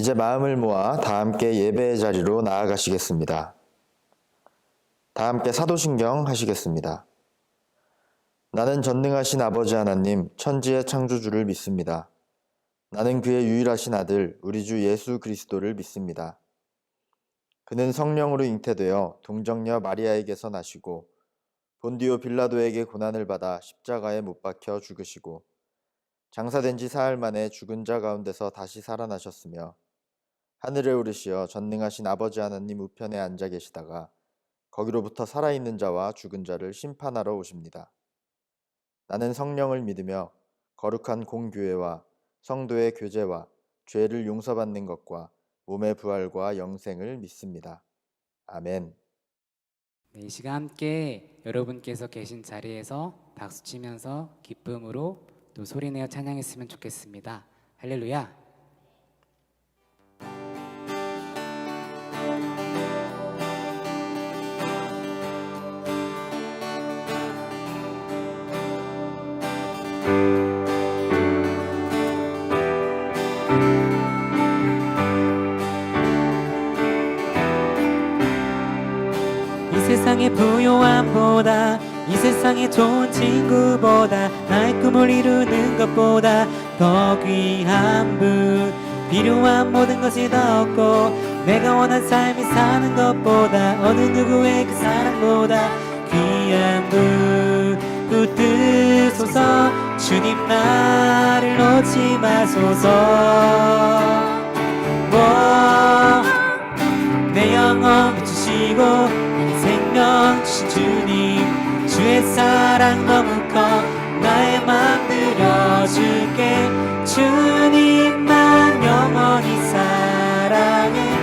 이제 마음을 모아 다 함께 예배의 자리로 나아가시겠습니다. 다 함께 사도신경 하시겠습니다. 나는 전능하신 아버지 하나님, 천지의 창조주를 믿습니다. 나는 그의 유일하신 아들, 우리 주 예수 그리스도를 믿습니다. 그는 성령으로 잉태되어 동정녀 마리아에게서 나시고 본디오 빌라도에게 고난을 받아 십자가에 못 박혀 죽으시고 장사된 지 사흘 만에 죽은 자 가운데서 다시 살아나셨으며 하늘에 오르시어 전능하신 아버지 하나님 우편에 앉아 계시다가 거기로부터 살아있는 자와 죽은 자를 심판하러 오십니다. 나는 성령을 믿으며 거룩한 공교회와 성도의 교제와 죄를 용서받는 것과 몸의 부활과 영생을 믿습니다. 아멘. 네, 이 시간 함께 여러분께서 계신 자리에서 박수치면서 기쁨으로 또 소리내어 찬양했으면 좋겠습니다. 할렐루야. 이 세상의 부요함보다 이 세상의 좋은 친구보다 나의 꿈을 이루는 것보다 더 귀한 분 필요한 모든 것이 더 없고 내가 원한 삶이 사는 것보다 어느 누구의 그 사랑보다 귀한 분 붙드소서 주님 나를 놓지 마소서 내 영혼 비추시고 생명 주신 주님 주의 사랑 너무 커 나의 맘 들여줄게 주님만 영원히 사랑해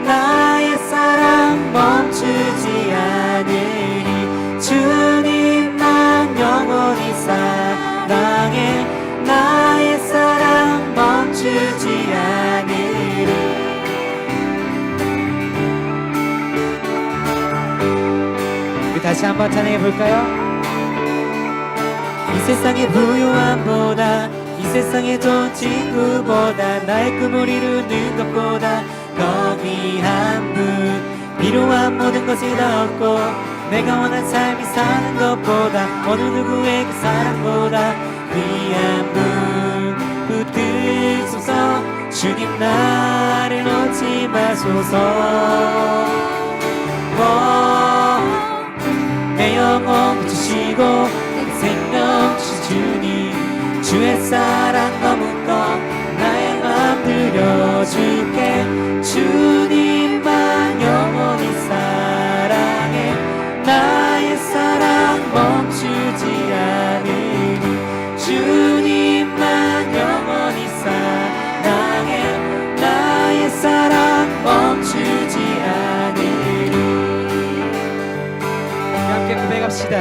나의 사랑 멈추지 않으리 주님만 영원히 사랑해 나의 사랑 멈추지 않으리 다시 한번 찬양해 볼까요? 이 세상의 부요함보다 이 세상의 좋은 친구보다 나의 꿈을 이루는 것보다 더 귀한 분 필요한 모든 것이 더 없고 내가 원한 삶이 사는 것보다 어느 누구의 그 사랑보다 귀한 분 붙드소서 주님 나를 놓지 마소서 내 영혼 붙이시고 생명 주신 주님 주의 사랑 너무 커 나의 맘 들여줄게 주님만 영원히 사랑해 나의 사랑 멈추지 않으리 주님만 영원히 사랑해 나의 사랑 멈추지 않으리 함께 고백합시다.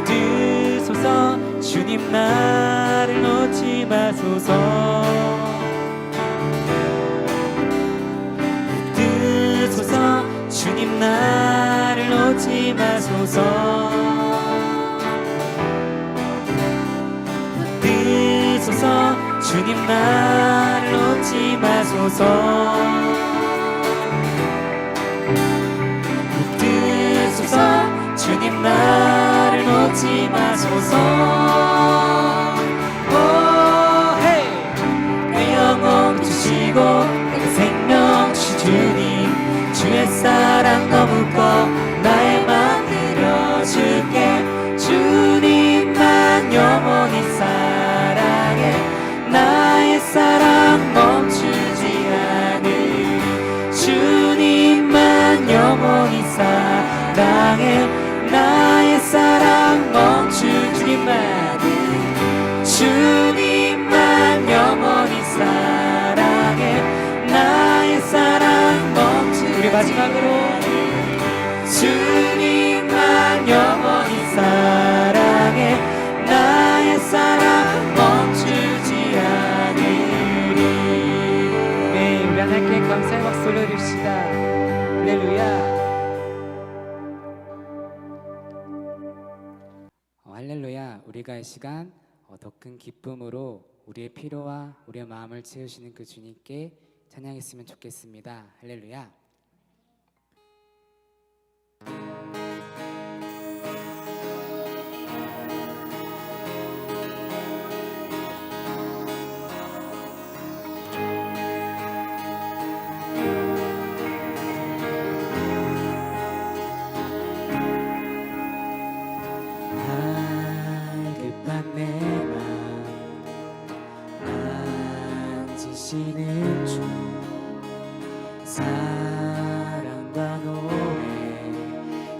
붙드소서 주님 나를 놓지 마소서 붙드소서 주님 나를 놓지 마소서 붙드소서 주님 나를 놓지 마소서 주님 나를 놓지 마소서 내 영혼 주시고 내 생명 주신 주님 주의 사랑 너무 커 나의 맘 들여줄게 주님만 영원히 사랑해 나의 사랑 멈추지 않으리 주님만 영원히 사랑해 나의 사랑 멈춘 주님만 영원히 사랑해 나의 사랑 멈춘 우리 마지막으로 주님만 영원히 사랑해 나의 사랑 멈추지 않으리 네 우리 하나님께 감사의 박수 올려드립시다 할렐루야 할렐루야. 우리가 이 시간 더 큰 기쁨으로 우리의 필요와 우리의 마음을 채우시는 그 주님께 찬양했으면 좋겠습니다. 할렐루야. 갈급한 내 맘 만지시는 주 사랑과 노래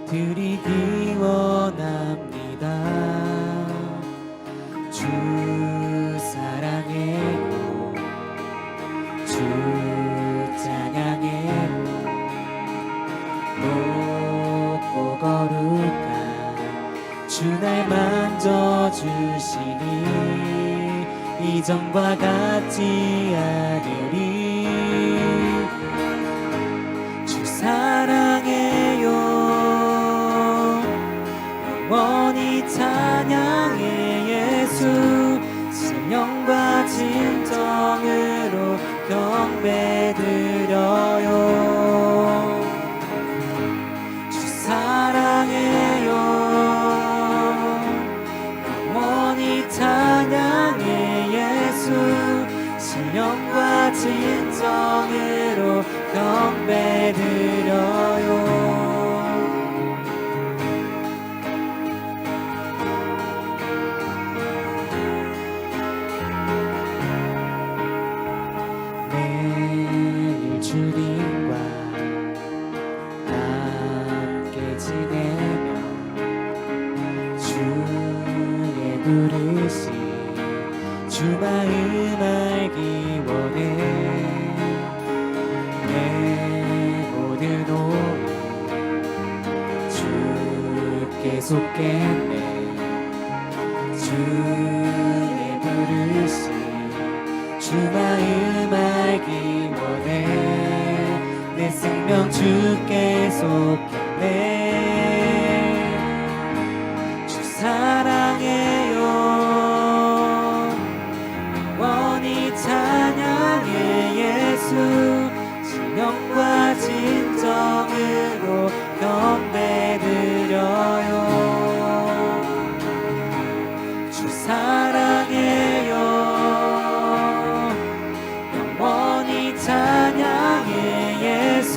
드리기 원합니다. 주 사랑해요 주 찬양해요 높고 거룩한 주 날 만져주시니 이전과 같지 않으리. 주 사랑해요 영원히 찬양해 예수 신령과 진정으로 경배드려요. 주 사랑해요 영원히 찬양해 예수 신령과 진정으로 경배드려요. 매일 주님과 함께 지내며 주의 부르심 주 마음 알기 원해. 내 모든 오늘 주께 속겠네. 주의 부르심 주 마음 알기 원해. 내 생명 주께 속겠네. 주 사랑해요 영원히 찬양해 예수 신령과 진정으로 경배드려요. 주 사랑해요 영원히 찬양해 예수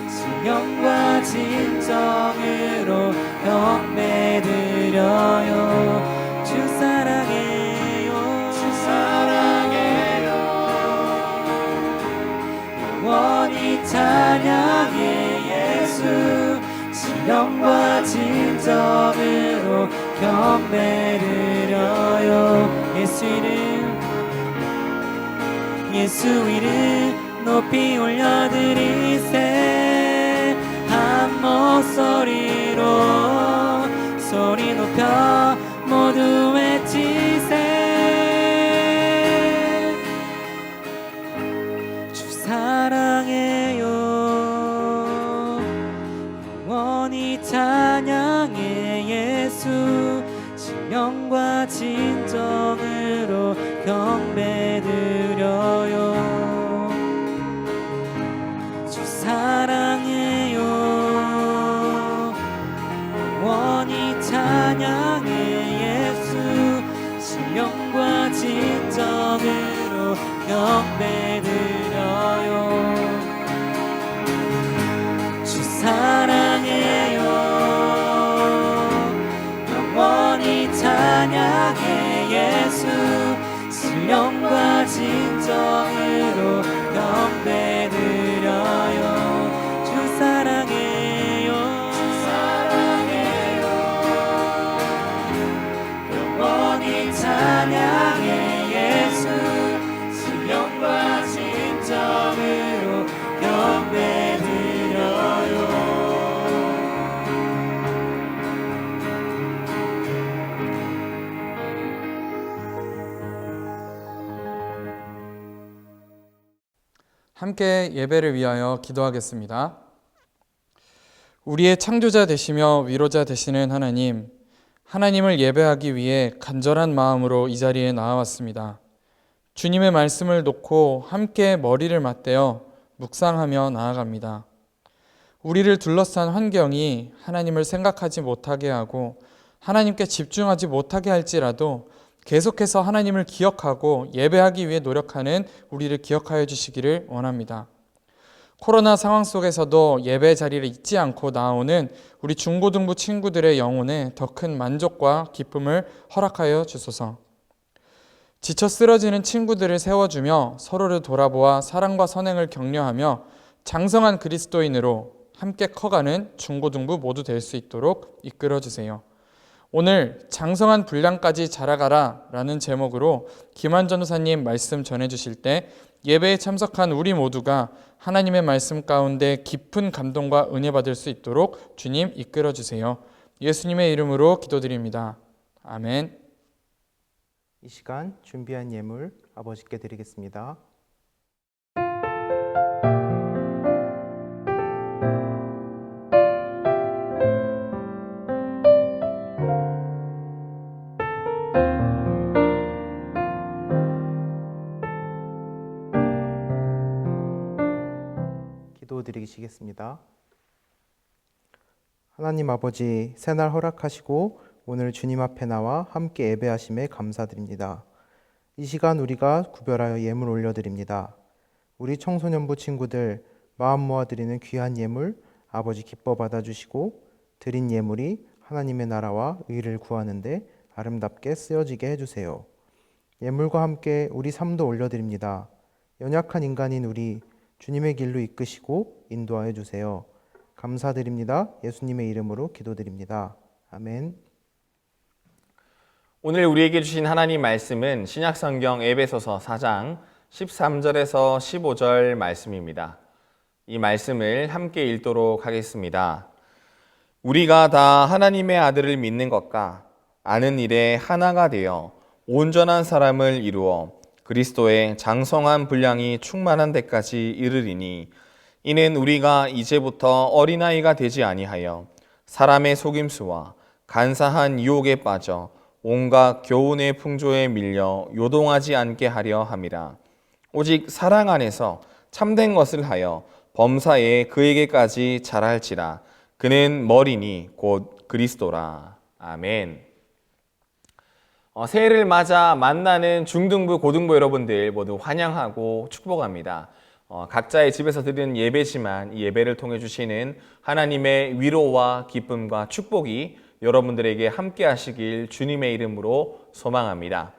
신령과 진정으로 경배드려요. 주 사랑해요 주 사랑해요 영원히 찬양해 예수 신령과 진정으로 경배드려요. 예수 이름 높이 올려드리세. 한 목소리로 소리 높여 모두 외치세. 주 사랑해요 영원히 찬양해 예수 신령과 진정으로 경배드려요. 주 사랑해요 영원히 찬양해 예수 신령과 진정으로 경배드려요. 주 사랑해요 영원히 찬양해 예수 신령과 진정으로 경배드려요. 주 사랑해요 영원히 찬양해 예수 신령과 진정으로 경배드려요. 함께 예배를 위하여 기도하겠습니다. 우리의 창조자 되시며 위로자 되시는 하나님을 예배하기 위해 간절한 마음으로 이 자리에 나와왔습니다. 주님의 말씀을 놓고 함께 머리를 맞대어 묵상하며 나아갑니다. 우리를 둘러싼 환경이 하나님을 생각하지 못하게 하고 하나님께 집중하지 못하게 할지라도 계속해서 하나님을 기억하고 예배하기 위해 노력하는 우리를 기억하여 주시기를 원합니다. 코로나 상황 속에서도 예배 자리를 잊지 않고 나오는 우리 중고등부 친구들의 영혼에 더 큰 만족과 기쁨을 허락하여 주소서. 지쳐 쓰러지는 친구들을 세워주며 서로를 돌아보아 사랑과 선행을 격려하며 장성한 그리스도인으로 함께 커가는 중고등부 모두 될 수 있도록 이끌어주세요. 오늘 장성한 분량까지 자라가라 라는 제목으로 김한 전도사님 말씀 전해주실 때 예배에 참석한 우리 모두가 하나님의 말씀 가운데 깊은 감동과 은혜 받을 수 있도록 주님 이끌어주세요. 예수님의 이름으로 기도드립니다. 아멘. 이 시간 준비한 예물 아버지께 드리겠습니다. 기도드리시겠습니다. 하나님 아버지, 새날 허락하시고 오늘 주님 앞에 나와 함께 예배하심에 감사드립니다. 이 시간 우리가 구별하여 예물 올려드립니다. 우리 청소년부 친구들 마음 모아드리는 귀한 예물 아버지 기뻐 받아주시고 드린 예물이 하나님의 나라와 의를 구하는데 아름답게 쓰여지게 해주세요. 예물과 함께 우리 삶도 올려드립니다. 연약한 인간인 우리 주님의 길로 이끄시고 인도하여 주세요. 감사드립니다. 예수님의 이름으로 기도드립니다. 아멘. 오늘 우리에게 주신 하나님 말씀은 신약성경 에베소서 4장 13절에서 15절 말씀입니다. 이 말씀을 함께 읽도록 하겠습니다. 우리가 다 하나님의 아들을 믿는 것과 아는 일에 하나가 되어 온전한 사람을 이루어 그리스도의 장성한 분량이 충만한 데까지 이르리니 이는 우리가 이제부터 어린아이가 되지 아니하여 사람의 속임수와 간사한 유혹에 빠져 온갖 교훈의 풍조에 밀려 요동하지 않게 하려 함이라. 오직 사랑 안에서 참된 것을 하여 범사에 그에게까지 자랄지라. 그는 머리니 곧 그리스도라. 아멘. 새해를 맞아 만나는 중등부, 고등부 여러분들 모두 환영하고 축복합니다. 각자의 집에서 드리는 예배지만 이 예배를 통해 주시는 하나님의 위로와 기쁨과 축복이 여러분들에게 함께 하시길 주님의 이름으로 소망합니다.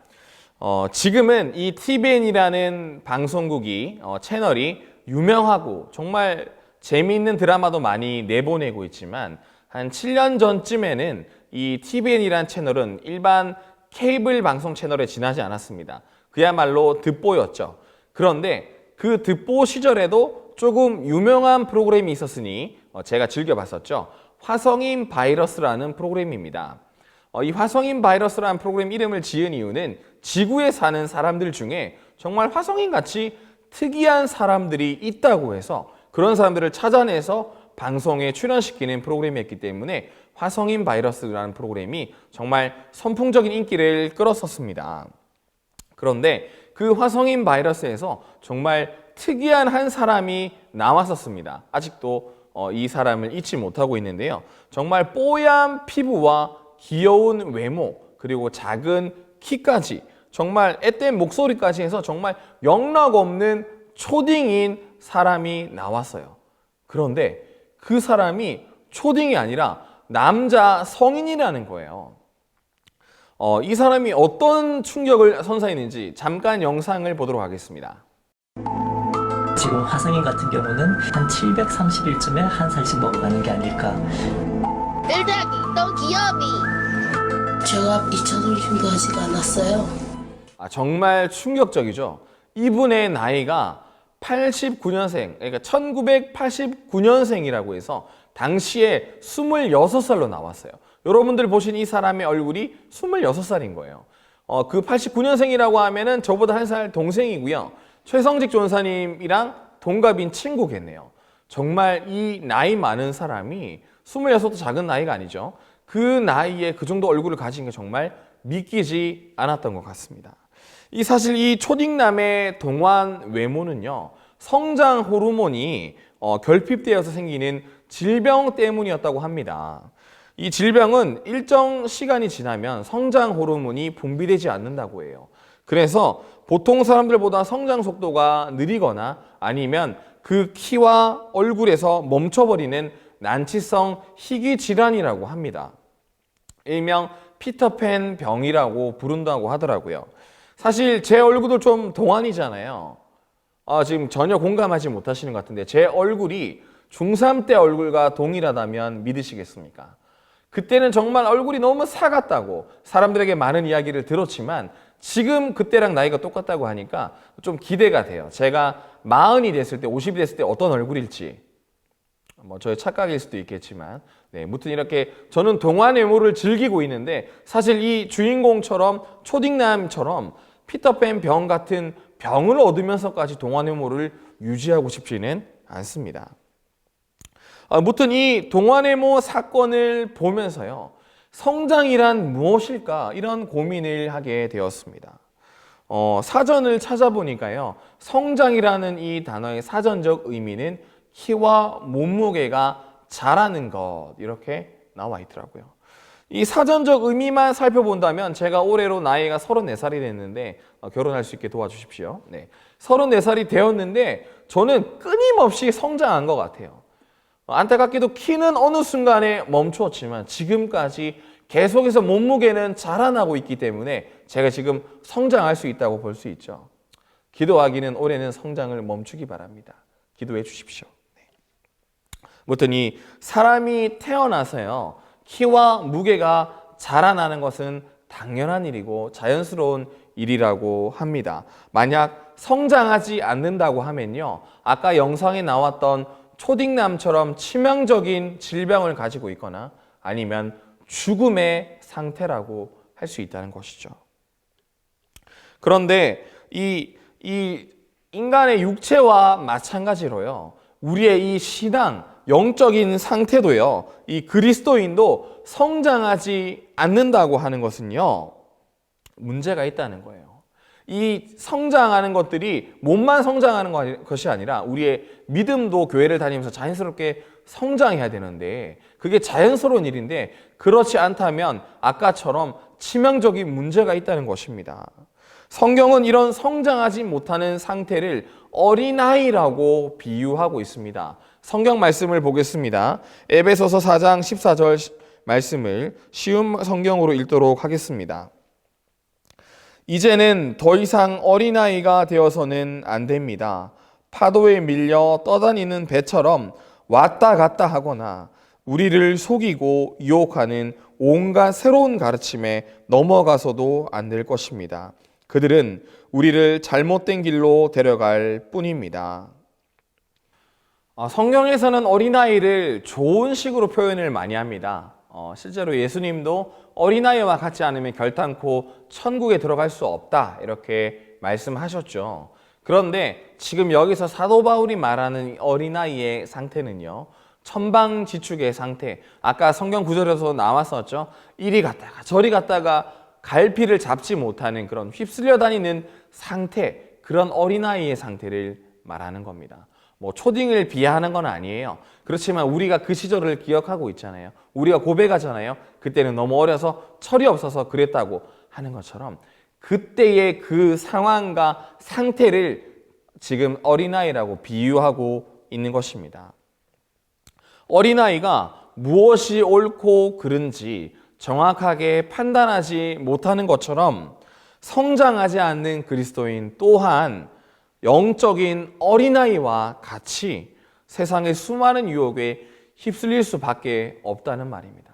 지금은 이 TVN이라는 방송국이 채널이 유명하고 정말 재미있는 드라마도 많이 내보내고 있지만 한 7년 전쯤에는 이 TVN이라는 채널은 일반 케이블 방송 채널에 지나지 않았습니다. 그야말로 듣보였죠. 그런데 그 듣보 시절에도 조금 유명한 프로그램이 있었으니 제가 즐겨봤었죠. 화성인 바이러스라는 프로그램입니다. 이 화성인 바이러스라는 프로그램 이름을 지은 이유는 지구에 사는 사람들 중에 정말 화성인같이 특이한 사람들이 있다고 해서 그런 사람들을 찾아내서 방송에 출연시키는 프로그램이었기 때문에 화성인 바이러스라는 프로그램이 정말 선풍적인 인기를 끌었었습니다. 그런데 그 화성인 바이러스에서 정말 특이한 한 사람이 나왔었습니다. 아직도 이 사람을 잊지 못하고 있는데요. 정말 뽀얀 피부와 귀여운 외모, 그리고 작은 키까지 정말 앳된 목소리까지 해서 정말 영락 없는 초딩인 사람이 나왔어요. 그런데 그 사람이 초딩이 아니라 남자 성인이라는 거예요. 이 사람이 어떤 충격을 선사했는지 잠깐 영상을 보도록 하겠습니다. 지금 화성인 같은 경우는 한 730일쯤에 한 살씩 먹어가는 게 아닐까. 일닭이 너 귀여미. 제가 2030도 아직 안 왔어요. 정말 충격적이죠. 이분의 나이가 89년생, 그러니까 1989년생이라고 해서 당시에 26살로 나왔어요. 여러분들 보신 이 사람의 얼굴이 26살인 거예요. 그 89년생이라고 하면은 저보다 한 살 동생이고요. 최성직 전사님이랑 동갑인 친구겠네요. 정말 이 나이 많은 사람이 26도 작은 나이가 아니죠. 그 나이에 그 정도 얼굴을 가진 게 정말 믿기지 않았던 것 같습니다. 사실 이 초딩남의 동안 외모는요, 성장 호르몬이 결핍되어서 생기는 질병 때문이었다고 합니다. 이 질병은 일정 시간이 지나면 성장 호르몬이 분비되지 않는다고 해요. 그래서 보통 사람들보다 성장 속도가 느리거나 아니면 그 키와 얼굴에서 멈춰버리는 난치성 희귀 질환이라고 합니다. 일명 피터팬 병이라고 부른다고 하더라고요. 사실 제 얼굴도 좀 동안이잖아요. 지금 전혀 공감하지 못하시는 것 같은데 제 얼굴이 중3 때 얼굴과 동일하다면 믿으시겠습니까? 그때는 정말 얼굴이 너무 사갔다고 사람들에게 많은 이야기를 들었지만 지금 그때랑 나이가 똑같다고 하니까 좀 기대가 돼요. 제가 40이 됐을 때, 50이 됐을 때 어떤 얼굴일지. 뭐 저의 착각일 수도 있겠지만, 네, 무튼 이렇게 저는 동안 외모를 즐기고 있는데 사실 이 주인공처럼 초딩남처럼 피터팬 병 같은 병을 얻으면서까지 동안 외모를 유지하고 싶지는 않습니다. 무튼 이 동안 외모 사건을 보면서요, 성장이란 무엇일까 이런 고민을 하게 되었습니다. 사전을 찾아보니까요, 성장이라는 이 단어의 사전적 의미는 키와 몸무게가 자라는 것 이렇게 나와 있더라고요. 이 사전적 의미만 살펴본다면 제가 올해로 나이가 34살이 됐는데 결혼할 수 있게 도와주십시오. 네, 34살이 되었는데 저는 끊임없이 성장한 것 같아요. 안타깝게도 키는 어느 순간에 멈추었지만 지금까지 계속해서 몸무게는 자라나고 있기 때문에 제가 지금 성장할 수 있다고 볼 수 있죠. 기도하기는 올해는 성장을 멈추기 바랍니다. 기도해 주십시오. 네. 무튼 이 사람이 태어나서요, 키와 무게가 자라나는 것은 당연한 일이고 자연스러운 일이라고 합니다. 만약 성장하지 않는다고 하면요, 아까 영상에 나왔던 초딩남처럼 치명적인 질병을 가지고 있거나 아니면 죽음의 상태라고 할 수 있다는 것이죠. 그런데 이 인간의 육체와 마찬가지로요, 우리의 이 신앙, 영적인 상태도요, 이 그리스도인도 성장하지 않는다고 하는 것은요, 문제가 있다는 거예요. 이 성장하는 것들이 몸만 성장하는 것이 아니라 우리의 믿음도 교회를 다니면서 자연스럽게 성장해야 되는데 그게 자연스러운 일인데 그렇지 않다면 아까처럼 치명적인 문제가 있다는 것입니다. 성경은 이런 성장하지 못하는 상태를 어린아이라고 비유하고 있습니다. 성경 말씀을 보겠습니다. 에베소서 4장 14절 말씀을 쉬운 성경으로 읽도록 하겠습니다. 이제는 더 이상 어린아이가 되어서는 안 됩니다. 파도에 밀려 떠다니는 배처럼 왔다 갔다 하거나 우리를 속이고 유혹하는 온갖 새로운 가르침에 넘어가서도 안 될 것입니다. 그들은 우리를 잘못된 길로 데려갈 뿐입니다. 성경에서는 어린아이를 좋은 식으로 표현을 많이 합니다. 실제로 예수님도 어린아이와 같지 않으면 결단코 천국에 들어갈 수 없다 이렇게 말씀하셨죠. 그런데 지금 여기서 사도 바울이 말하는 어린아이의 상태는요, 천방지축의 상태, 아까 성경 구절에서 나왔었죠. 이리 갔다가 저리 갔다가 갈피를 잡지 못하는 그런 휩쓸려 다니는 상태, 그런 어린아이의 상태를 말하는 겁니다. 뭐 초딩을 비하하는 건 아니에요. 그렇지만 우리가 그 시절을 기억하고 있잖아요. 우리가 고백하잖아요. 그때는 너무 어려서 철이 없어서 그랬다고 하는 것처럼 그때의 그 상황과 상태를 지금 어린아이라고 비유하고 있는 것입니다. 어린아이가 무엇이 옳고 그른지 정확하게 판단하지 못하는 것처럼 성장하지 않는 그리스도인 또한 영적인 어린아이와 같이 세상의 수많은 유혹에 휩쓸릴 수밖에 없다는 말입니다.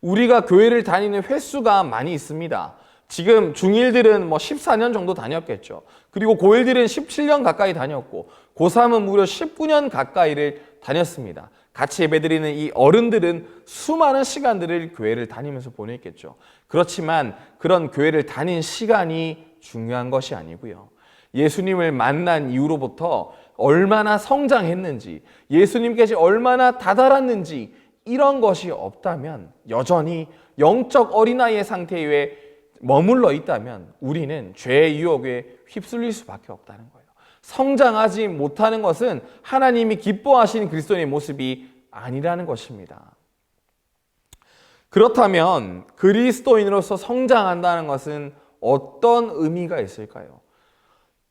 우리가 교회를 다니는 횟수가 많이 있습니다. 지금 중1들은 14년 정도 다녔겠죠. 그리고 고1들은 17년 가까이 다녔고 고3은 무려 19년 가까이를 다녔습니다. 같이 예배드리는 이 어른들은 수많은 시간들을 교회를 다니면서 보냈겠죠. 그렇지만 그런 교회를 다닌 시간이 중요한 것이 아니고요. 예수님을 만난 이후로부터 얼마나 성장했는지, 예수님께서 얼마나 다다랐는지 이런 것이 없다면 여전히 영적 어린아이의 상태에 머물러 있다면 우리는 죄의 유혹에 휩쓸릴 수밖에 없다는 거예요. 성장하지 못하는 것은 하나님이 기뻐하시는 그리스도인의 모습이 아니라는 것입니다. 그렇다면 그리스도인으로서 성장한다는 것은 어떤 의미가 있을까요?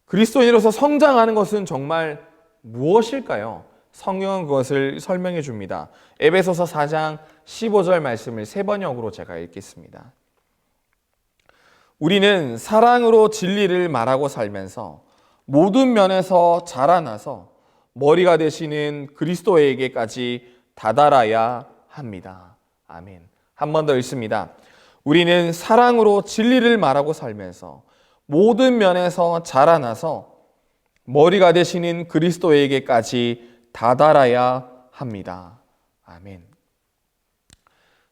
그리스도인으로서 성장하는 것은 정말 무엇일까요? 성경은 그것을 설명해 줍니다. 에베소서 4장 15절 말씀을 세 번역으로 제가 읽겠습니다. 우리는 사랑으로 진리를 말하고 살면서 모든 면에서 자라나서 머리가 되시는 그리스도에게까지 다다라야 합니다. 아멘. 한 번 더 읽습니다. 우리는 사랑으로 진리를 말하고 살면서 모든 면에서 자라나서 머리가 되시는 그리스도에게까지 다다라야 합니다. 아멘.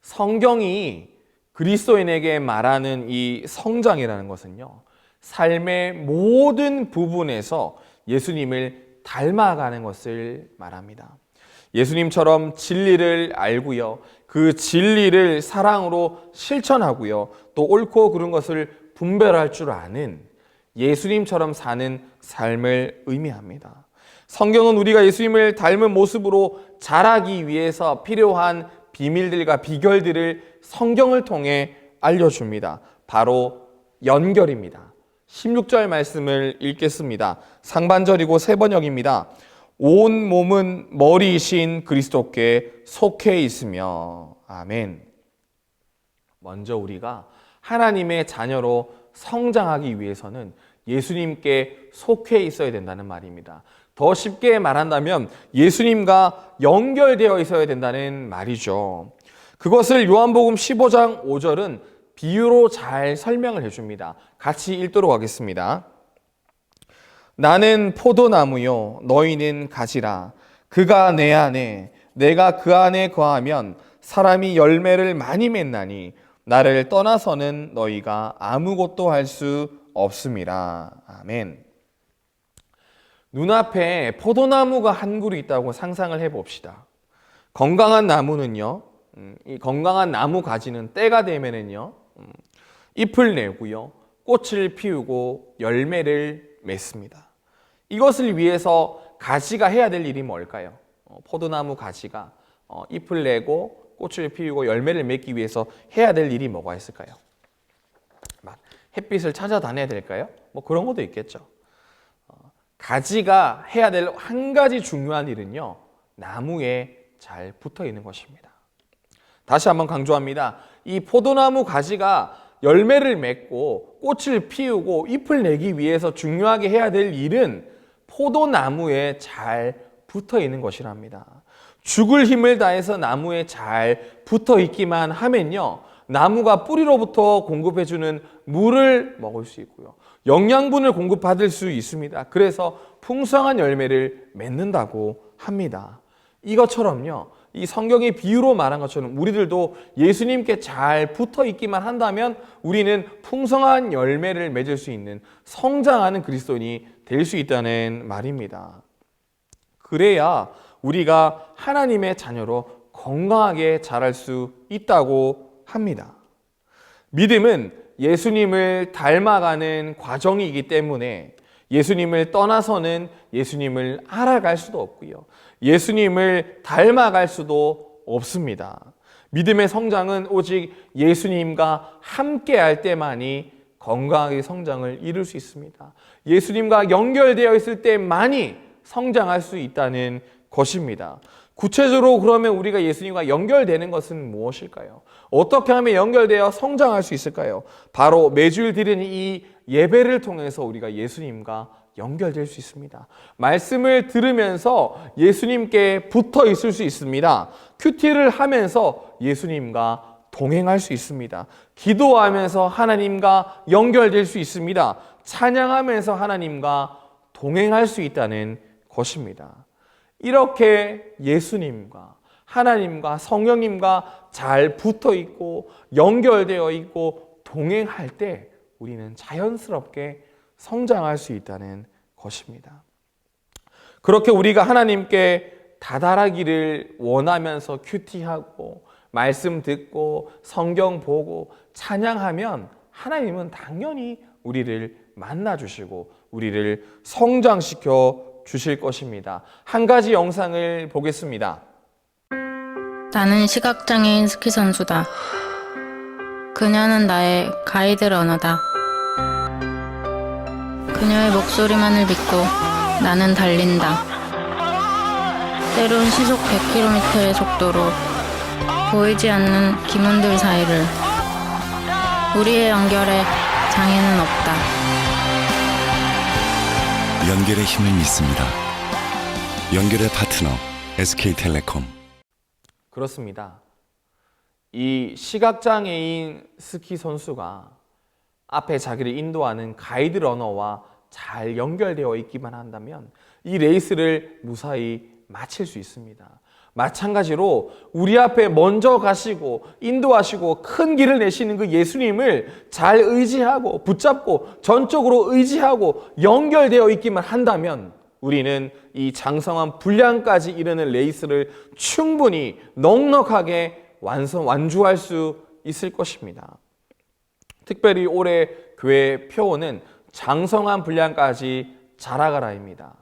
성경이 그리스도인에게 말하는 이 성장이라는 것은요, 삶의 모든 부분에서 예수님을 닮아가는 것을 말합니다. 예수님처럼 진리를 알고요, 그 진리를 사랑으로 실천하고요, 또 옳고 그른 것을 분별할 줄 아는 예수님처럼 사는 삶을 의미합니다. 성경은 우리가 예수님을 닮은 모습으로 자라기 위해서 필요한 비밀들과 비결들을 성경을 통해 알려줍니다. 바로 연결입니다. 16절 말씀을 읽겠습니다. 상반절이고 세 번역입니다. 온 몸은 머리이신 그리스도께 속해 있으며. 아멘. 먼저 우리가 하나님의 자녀로 성장하기 위해서는 예수님께 속해 있어야 된다는 말입니다. 더 쉽게 말한다면 예수님과 연결되어 있어야 된다는 말이죠. 그것을 요한복음 15장 5절은 비유로 잘 설명을 해줍니다. 같이 읽도록 하겠습니다. 나는 포도나무요 너희는 가지라. 그가 내 안에 내가 그 안에 거하면 사람이 열매를 많이 맺나니 나를 떠나서는 너희가 아무것도 할 수 없음이라. 아멘. 눈앞에 포도나무가 한 그루 있다고 상상을 해봅시다. 건강한 나무는요, 이 건강한 나무 가지는 때가 되면은요, 잎을 내고요, 꽃을 피우고 열매를 맺습니다. 이것을 위해서 가지가 해야 될 일이 뭘까요? 포도나무 가지가 잎을 내고 꽃을 피우고 열매를 맺기 위해서 해야 될 일이 뭐가 있을까요? 막 햇빛을 찾아다녀야 될까요? 뭐 그런 것도 있겠죠. 가지가 해야 될 한 가지 중요한 일은요, 나무에 잘 붙어 있는 것입니다. 다시 한번 강조합니다. 이 포도나무 가지가 열매를 맺고 꽃을 피우고 잎을 내기 위해서 중요하게 해야 될 일은 포도나무에 잘 붙어 있는 것이랍니다. 죽을 힘을 다해서 나무에 잘 붙어 있기만 하면요, 나무가 뿌리로부터 공급해주는 물을 먹을 수 있고요, 영양분을 공급받을 수 있습니다. 그래서 풍성한 열매를 맺는다고 합니다. 이것처럼요, 이 성경의 비유로 말한 것처럼 우리들도 예수님께 잘 붙어 있기만 한다면 우리는 풍성한 열매를 맺을 수 있는 성장하는 그리스도인이 될 수 있다는 말입니다. 그래야 우리가 하나님의 자녀로 건강하게 자랄 수 있다고 합니다. 믿음은 예수님을 닮아가는 과정이기 때문에 예수님을 떠나서는 예수님을 알아갈 수도 없고요, 예수님을 닮아갈 수도 없습니다. 믿음의 성장은 오직 예수님과 함께 할 때만이 건강하게 성장을 이룰 수 있습니다. 예수님과 연결되어 있을 때만이 성장할 수 있다는 것입니다. 구체적으로 그러면 우리가 예수님과 연결되는 것은 무엇일까요? 어떻게 하면 연결되어 성장할 수 있을까요? 바로 매주일 드리는 이 예배를 통해서 우리가 예수님과 연결될 수 있습니다. 말씀을 들으면서 예수님께 붙어 있을 수 있습니다. 큐티를 하면서 예수님과 동행할 수 있습니다. 기도하면서 하나님과 연결될 수 있습니다. 찬양하면서 하나님과 동행할 수 있다는 것입니다. 이렇게 예수님과 하나님과 성령님과 잘 붙어 있고 연결되어 있고 동행할 때 우리는 자연스럽게 성장할 수 있다는 것입니다. 그렇게 우리가 하나님께 다다라기를 원하면서 큐티하고 말씀 듣고 성경 보고 찬양하면 하나님은 당연히 우리를 만나주시고 우리를 성장시켜 주실 것입니다. 한 가지 영상을 보겠습니다. 나는 시각장애인 스키 선수다. 그녀는 나의 가이드 러너다. 그녀의 목소리만을 믿고 나는 달린다. 때론 시속 100km의 속도로 보이지 않는 기문들 사이를. 우리의 연결에 장애는 없다. 연결의 힘을 믿습니다. 연결의 파트너 SK텔레콤. 그렇습니다. 이 시각장애인 스키 선수가 앞에 자기를 인도하는 가이드 러너와 잘 연결되어 있기만 한다면 이 레이스를 무사히 마칠 수 있습니다. 마찬가지로 우리 앞에 먼저 가시고 인도하시고 큰 길을 내시는 그 예수님을 잘 의지하고 붙잡고 전적으로 의지하고 연결되어 있기만 한다면 우리는 이 장성한 분량까지 이르는 레이스를 충분히 넉넉하게 완주할 수 있을 것입니다. 특별히 올해 교회 표어는 장성한 분량까지 자라가라입니다.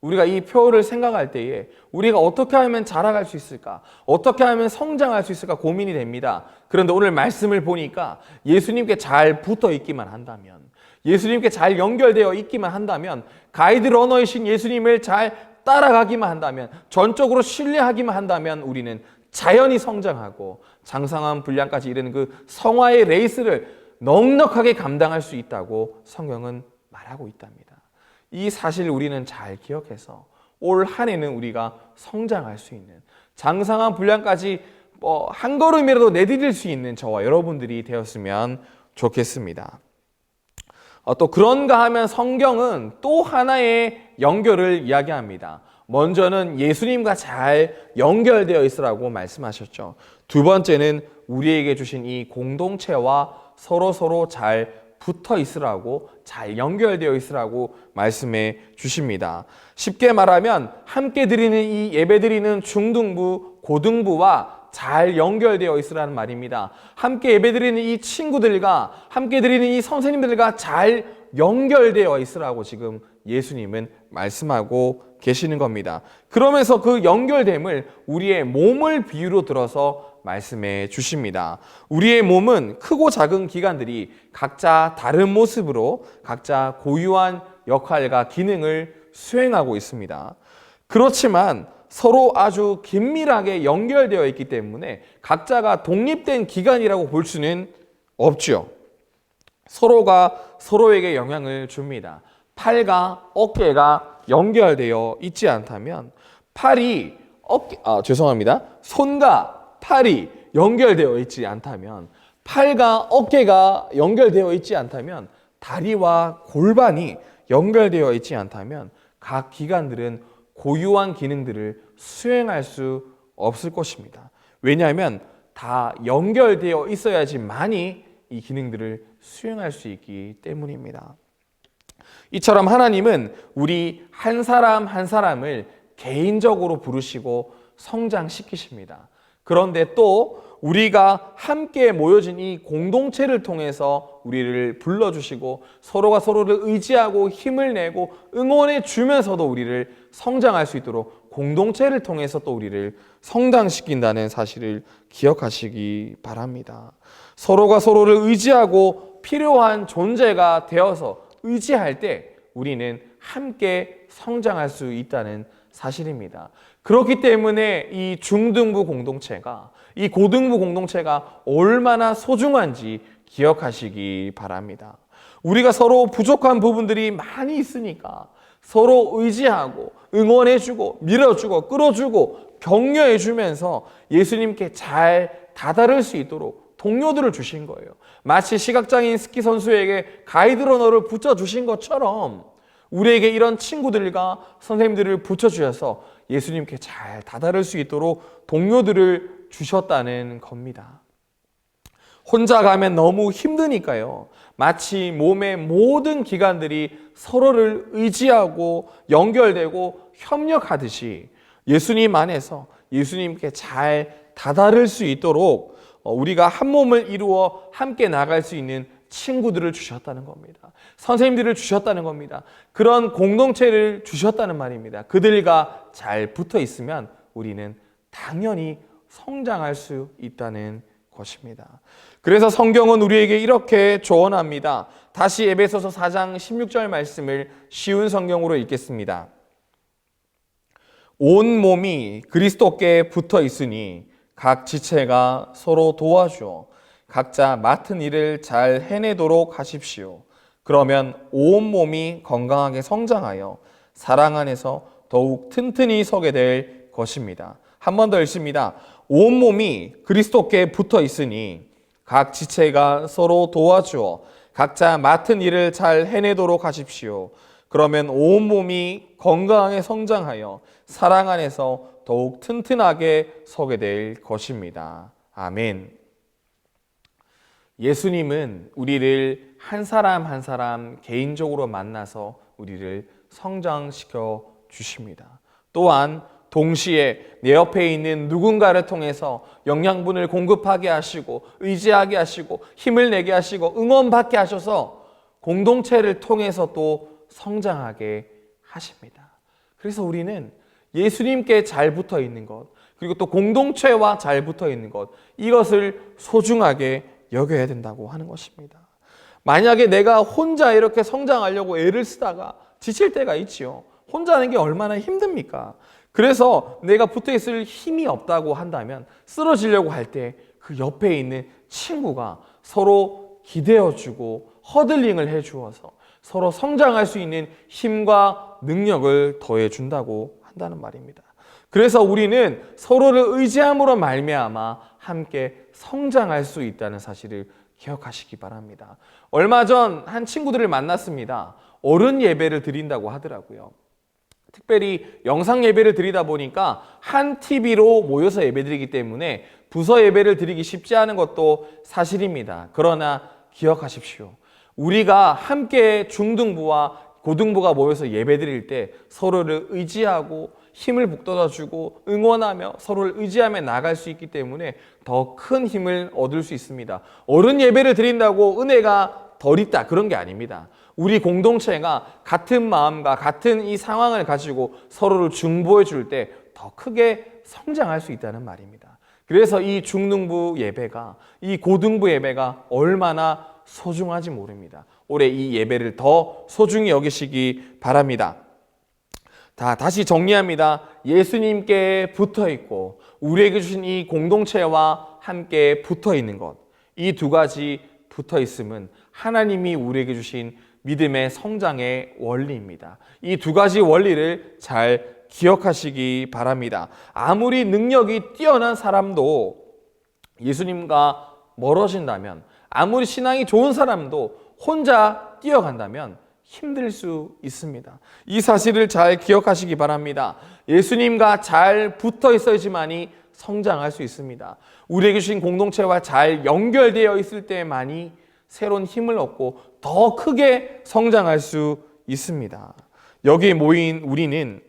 우리가 이 표어를 생각할 때에 우리가 어떻게 하면 자라갈 수 있을까? 어떻게 하면 성장할 수 있을까 고민이 됩니다. 그런데 오늘 말씀을 보니까 예수님께 잘 붙어 있기만 한다면, 예수님께 잘 연결되어 있기만 한다면, 가이드 러너이신 예수님을 잘 따라가기만 한다면, 전적으로 신뢰하기만 한다면 우리는 자연히 성장하고 장성한 분량까지 이르는 그 성화의 레이스를 넉넉하게 감당할 수 있다고 성경은 말하고 있답니다. 이 사실을 우리는 잘 기억해서 올 한 해는 우리가 성장할 수 있는 장성한 분량까지 한 걸음이라도 내디딜 수 있는 저와 여러분들이 되었으면 좋겠습니다. 또 그런가 하면 성경은 또 하나의 연결을 이야기합니다. 먼저는 예수님과 잘 연결되어 있으라고 말씀하셨죠. 두 번째는 우리에게 주신 이 공동체와 서로 잘 붙어 있으라고, 잘 연결되어 있으라고 말씀해 주십니다. 쉽게 말하면 함께 드리는 이 예배 드리는 중등부, 고등부와 잘 연결되어 있으라는 말입니다. 함께 예배 드리는 이 친구들과 함께 드리는 이 선생님들과 잘 연결되어 있으라고 지금 예수님은 말씀하고 계시는 겁니다. 그러면서 그 연결됨을 우리의 몸을 비유로 들어서 말씀해 주십니다. 우리의 몸은 크고 작은 기관들이 각자 다른 모습으로 각자 고유한 역할과 기능을 수행하고 있습니다. 그렇지만 서로 아주 긴밀하게 연결되어 있기 때문에 각자가 독립된 기관이라고 볼 수는 없죠. 서로가 서로에게 영향을 줍니다. 팔과 어깨가 연결되어 있지 않다면 손과 팔이 연결되어 있지 않다면, 팔과 어깨가 연결되어 있지 않다면, 다리와 골반이 연결되어 있지 않다면 각 기관들은 고유한 기능들을 수행할 수 없을 것입니다. 왜냐하면 다 연결되어 있어야지만이 이 기능들을 수행할 수 있기 때문입니다. 이처럼 하나님은 우리 한 사람 한 사람을 개인적으로 부르시고 성장시키십니다. 그런데 또 우리가 함께 모여진 이 공동체를 통해서 우리를 불러주시고 서로가 서로를 의지하고 힘을 내고 응원해 주면서도 우리를 성장할 수 있도록 공동체를 통해서 또 우리를 성장시킨다는 사실을 기억하시기 바랍니다. 서로가 서로를 의지하고 필요한 존재가 되어서 의지할 때 우리는 함께 성장할 수 있다는 사실입니다. 그렇기 때문에 이 중등부 공동체가, 이 고등부 공동체가 얼마나 소중한지 기억하시기 바랍니다. 우리가 서로 부족한 부분들이 많이 있으니까 서로 의지하고 응원해주고 밀어주고 끌어주고 격려해주면서 예수님께 잘 다다를 수 있도록 동료들을 주신 거예요. 마치 시각장애인 스키 선수에게 가이드 러너를 붙여주신 것처럼 우리에게 이런 친구들과 선생님들을 붙여주셔서 예수님께 잘 다다를 수 있도록 동료들을 주셨다는 겁니다. 혼자 가면 너무 힘드니까요. 마치 몸의 모든 기관들이 서로를 의지하고 연결되고 협력하듯이 예수님 안에서 예수님께 잘 다다를 수 있도록 우리가 한 몸을 이루어 함께 나갈 수 있는 친구들을 주셨다는 겁니다. 선생님들을 주셨다는 겁니다. 그런 공동체를 주셨다는 말입니다. 그들과 잘 붙어 있으면 우리는 당연히 성장할 수 있다는 것입니다. 그래서 성경은 우리에게 이렇게 조언합니다. 다시 에베소서 4장 16절 말씀을 쉬운 성경으로 읽겠습니다. 온 몸이 그리스도께 붙어 있으니 각 지체가 서로 도와주어 각자 맡은 일을 잘 해내도록 하십시오. 그러면 온 몸이 건강하게 성장하여 사랑 안에서 더욱 튼튼히 서게 될 것입니다. 한 번 더 읽습니다. 온 몸이 그리스도께 붙어 있으니 각 지체가 서로 도와주어 각자 맡은 일을 잘 해내도록 하십시오. 그러면 온 몸이 건강하게 성장하여 사랑 안에서 더욱 튼튼하게 서게 될 것입니다. 아멘. 예수님은 우리를 한 사람 한 사람 개인적으로 만나서 우리를 성장시켜 주십니다. 또한 동시에 내 옆에 있는 누군가를 통해서 영양분을 공급하게 하시고 의지하게 하시고 힘을 내게 하시고 응원받게 하셔서 공동체를 통해서 또 성장하게 하십니다. 그래서 우리는 예수님께 잘 붙어 있는 것, 그리고 또 공동체와 잘 붙어 있는 것, 이것을 소중하게 여겨야 된다고 하는 것입니다. 만약에 내가 혼자 이렇게 성장하려고 애를 쓰다가 지칠 때가 있지요. 혼자 하는 게 얼마나 힘듭니까? 그래서 내가 붙어 있을 힘이 없다고 한다면 쓰러지려고 할 때 그 옆에 있는 친구가 서로 기대어주고 허들링을 해주어서 서로 성장할 수 있는 힘과 능력을 더해준다고 한다는 말입니다. 그래서 우리는 서로를 의지함으로 말미암아 함께 성장할 수 있다는 사실을 기억하시기 바랍니다. 얼마 전 한 친구들을 만났습니다. 어른 예배를 드린다고 하더라고요. 특별히 영상 예배를 드리다 보니까 한 TV로 모여서 예배드리기 때문에 부서 예배를 드리기 쉽지 않은 것도 사실입니다. 그러나 기억하십시오. 우리가 함께 중등부와 고등부가 모여서 예배드릴 때 서로를 의지하고 힘을 북돋아주고 응원하며 서로를 의지하며 나갈 수 있기 때문에 더 큰 힘을 얻을 수 있습니다. 어른 예배를 드린다고 은혜가 덜 있다, 그런 게 아닙니다. 우리 공동체가 같은 마음과 같은 이 상황을 가지고 서로를 중보해 줄 때 더 크게 성장할 수 있다는 말입니다. 그래서 이 중등부 예배가, 이 고등부 예배가 얼마나 소중한지 모릅니다. 올해 이 예배를 더 소중히 여기시기 바랍니다. 다시 정리합니다. 예수님께 붙어 있고 우리에게 주신 이 공동체와 함께 붙어 있는 것, 이 두 가지 붙어 있음은 하나님이 우리에게 주신 믿음의 성장의 원리입니다. 이 두 가지 원리를 잘 기억하시기 바랍니다. 아무리 능력이 뛰어난 사람도 예수님과 멀어진다면, 아무리 신앙이 좋은 사람도 혼자 뛰어간다면 힘들 수 있습니다. 이 사실을 잘 기억하시기 바랍니다. 예수님과 잘 붙어 있어야지만이 성장할 수 있습니다. 우리에게 주신 공동체와 잘 연결되어 있을 때만이 새로운 힘을 얻고 더 크게 성장할 수 있습니다. 여기에 모인 우리는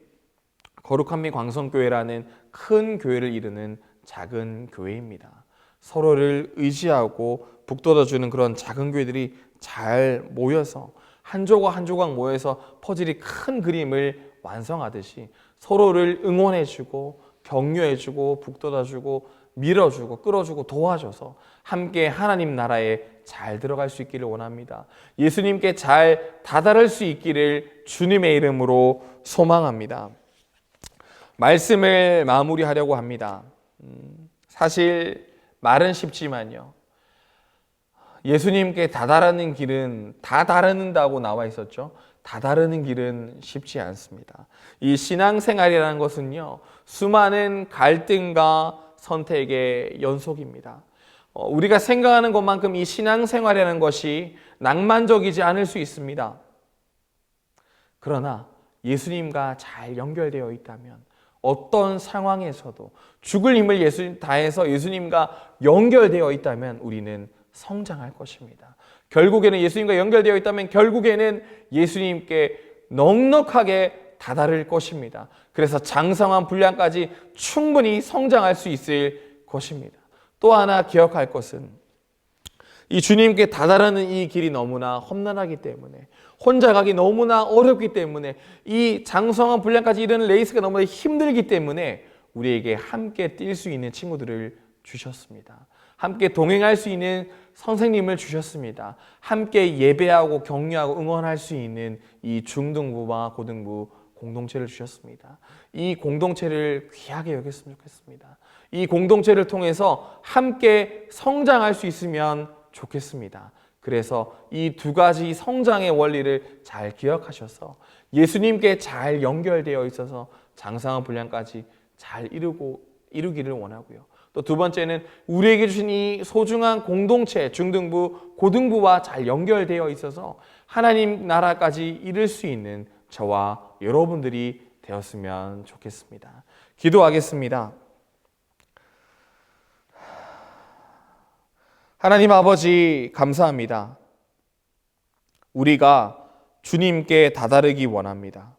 거룩한 미 광성교회라는 큰 교회를 이루는 작은 교회입니다. 서로를 의지하고 북돋아주는 그런 작은 교회들이 잘 모여서 한 조각 한 조각 모여서 퍼즐이 큰 그림을 완성하듯이 서로를 응원해주고 격려해주고 북돋아주고 밀어주고 끌어주고 도와줘서 함께 하나님 나라에 잘 들어갈 수 있기를 원합니다. 예수님께 잘 다다를 수 있기를 주님의 이름으로 소망합니다. 말씀을 마무리하려고 합니다. 사실 말은 쉽지만요, 예수님께 다다르는 길은 다 다른다고 나와 있었죠. 다다르는 길은 쉽지 않습니다. 이 신앙생활이라는 것은요, 수많은 갈등과 선택의 연속입니다. 우리가 생각하는 것만큼 이 신앙생활이라는 것이 낭만적이지 않을 수 있습니다. 그러나 예수님과 잘 연결되어 있다면 어떤 상황에서도 죽을 힘을 다해서 예수님과 연결되어 있다면 우리는 성장할 것입니다. 결국에는 예수님과 연결되어 있다면 결국에는 예수님께 넉넉하게 다다를 것입니다. 그래서 장성한 분량까지 충분히 성장할 수 있을 것입니다. 또 하나 기억할 것은 이 주님께 다다르는 이 길이 너무나 험난하기 때문에, 혼자 가기 너무나 어렵기 때문에, 이 장성한 분량까지 이르는 레이스가 너무나 힘들기 때문에 우리에게 함께 뛸 수 있는 친구들을 주셨습니다. 함께 동행할 수 있는 선생님을 주셨습니다. 함께 예배하고 격려하고 응원할 수 있는 이 중등부와 고등부 공동체를 주셨습니다. 이 공동체를 귀하게 여겼으면 좋겠습니다. 이 공동체를 통해서 함께 성장할 수 있으면 좋겠습니다. 그래서 이 두 가지 성장의 원리를 잘 기억하셔서 예수님께 잘 연결되어 있어서 장성한 분량까지 잘 이루기를 원하고요. 또 두 번째는 우리에게 주신 이 소중한 공동체, 중등부, 고등부와 잘 연결되어 있어서 하나님 나라까지 이룰 수 있는 저와 여러분들이 되었으면 좋겠습니다. 기도하겠습니다. 하나님 아버지 감사합니다. 우리가 주님께 다다르기 원합니다.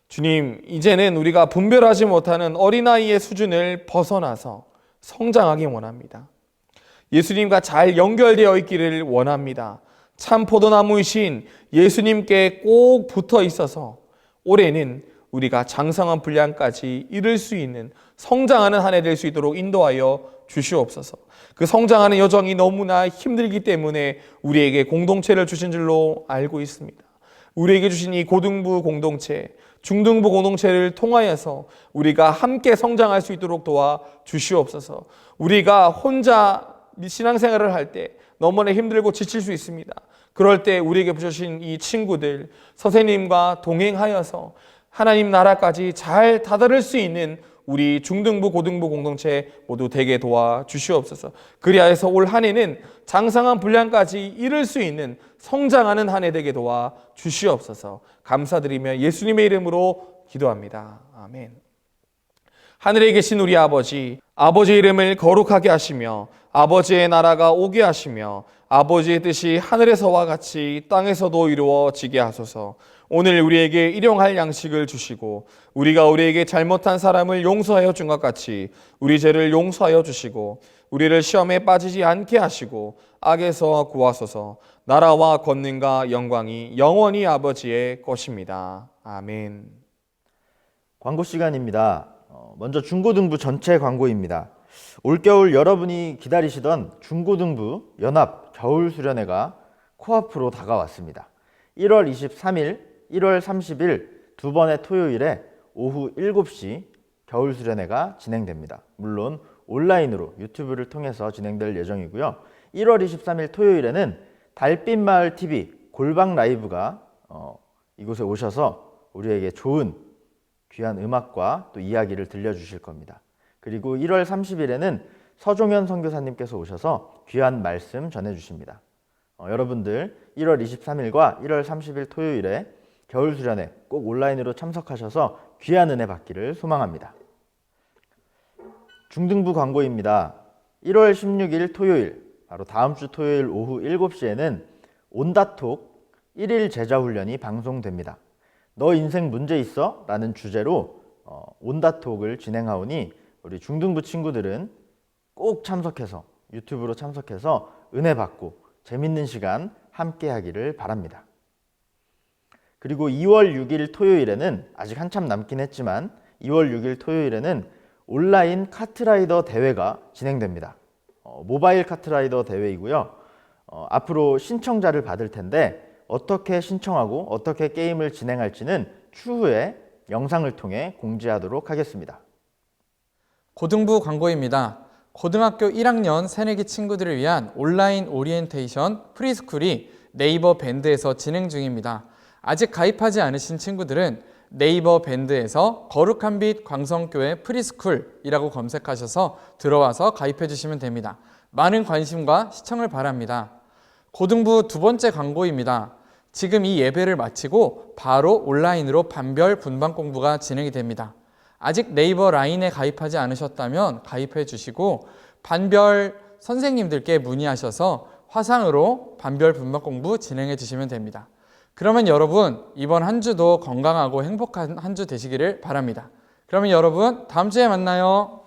주님, 이제는 우리가 분별하지 못하는 어린아이의 수준을 벗어나서 성장하기 원합니다. 예수님과 잘 연결되어 있기를 원합니다. 참 포도나무이신 예수님께 꼭 붙어 있어서 올해는 우리가 장성한 분량까지 이룰 수 있는 성장하는 한 해 될 수 있도록 인도하여 주시옵소서. 그 성장하는 여정이 너무나 힘들기 때문에 우리에게 공동체를 주신 줄로 알고 있습니다. 우리에게 주신 이 고등부 공동체, 중등부 공동체를 통하여서 우리가 함께 성장할 수 있도록 도와 주시옵소서. 우리가 혼자 신앙생활을 할 때 너무나 힘들고 지칠 수 있습니다. 그럴 때 우리에게 주신 이 친구들, 선생님과 동행하여서 하나님 나라까지 잘 다다를 수 있는 우리 중등부, 고등부 공동체 모두 되게 도와 주시옵소서. 그리하여서 올 한 해는 장성한 분량까지 이룰 수 있는 성장하는 한 해 되게 도와 주시옵소서. 감사드리며 예수님의 이름으로 기도합니다. 아멘. 하늘에 계신 우리 아버지, 아버지의 이름을 거룩하게 하시며 아버지의 나라가 오게 하시며 아버지의 뜻이 하늘에서와 같이 땅에서도 이루어지게 하소서. 오늘 우리에게 일용할 양식을 주시고 우리가 우리에게 잘못한 사람을 용서하여 준 것 같이 우리 죄를 용서하여 주시고 우리를 시험에 빠지지 않게 하시고 악에서 구하소서. 나라와 권능과 영광이 영원히 아버지의 것입니다. 아멘. 광고 시간입니다. 먼저 중고등부 전체 광고입니다. 올겨울 여러분이 기다리시던 중고등부 연합 겨울수련회가 코앞으로 다가왔습니다. 1월 23일, 1월 30일 두 번의 토요일에 오후 7시 겨울수련회가 진행됩니다. 물론 온라인으로 유튜브를 통해서 진행될 예정이고요. 1월 23일 토요일에는 달빛마을TV 골방 라이브가 이곳에 오셔서 우리에게 좋은 귀한 음악과 또 이야기를 들려주실 겁니다. 그리고 1월 30일에는 서종현 선교사님께서 오셔서 귀한 말씀 전해주십니다. 여러분들 1월 23일과 1월 30일 토요일에 겨울수련회 꼭 온라인으로 참석하셔서 귀한 은혜 받기를 소망합니다. 중등부 광고입니다. 1월 16일 토요일, 바로 다음 주 토요일 오후 7시에는 온다톡 1일 제자훈련이 방송됩니다. 너 인생 문제 있어? 라는 주제로 온다톡을 진행하오니 우리 중등부 친구들은 꼭 참석해서 유튜브로 참석해서 은혜 받고 재밌는 시간 함께 하기를 바랍니다. 그리고 2월 6일 토요일에는 아직 한참 남긴 했지만 2월 6일 토요일에는 온라인 카트라이더 대회가 진행됩니다. 모바일 카트라이더 대회이고요. 앞으로 신청자를 받을 텐데 어떻게 신청하고 어떻게 게임을 진행할지는 추후에 영상을 통해 공지하도록 하겠습니다. 고등부 광고입니다. 고등학교 1학년 새내기 친구들을 위한 온라인 오리엔테이션 프리스쿨이 네이버 밴드에서 진행 중입니다. 아직 가입하지 않으신 친구들은 네이버 밴드에서 거룩한 빛 광성교회 프리스쿨이라고 검색하셔서 들어와서 가입해 주시면 됩니다. 많은 관심과 시청을 바랍니다. 고등부 두 번째 광고입니다. 지금 이 예배를 마치고 바로 온라인으로 반별 분반 공부가 진행이 됩니다. 아직 네이버 라인에 가입하지 않으셨다면 가입해 주시고 반별 선생님들께 문의하셔서 화상으로 반별 분반 공부 진행해 주시면 됩니다. 그러면 여러분 이번 한 주도 건강하고 행복한 한 주 되시기를 바랍니다. 그러면 여러분 다음 주에 만나요.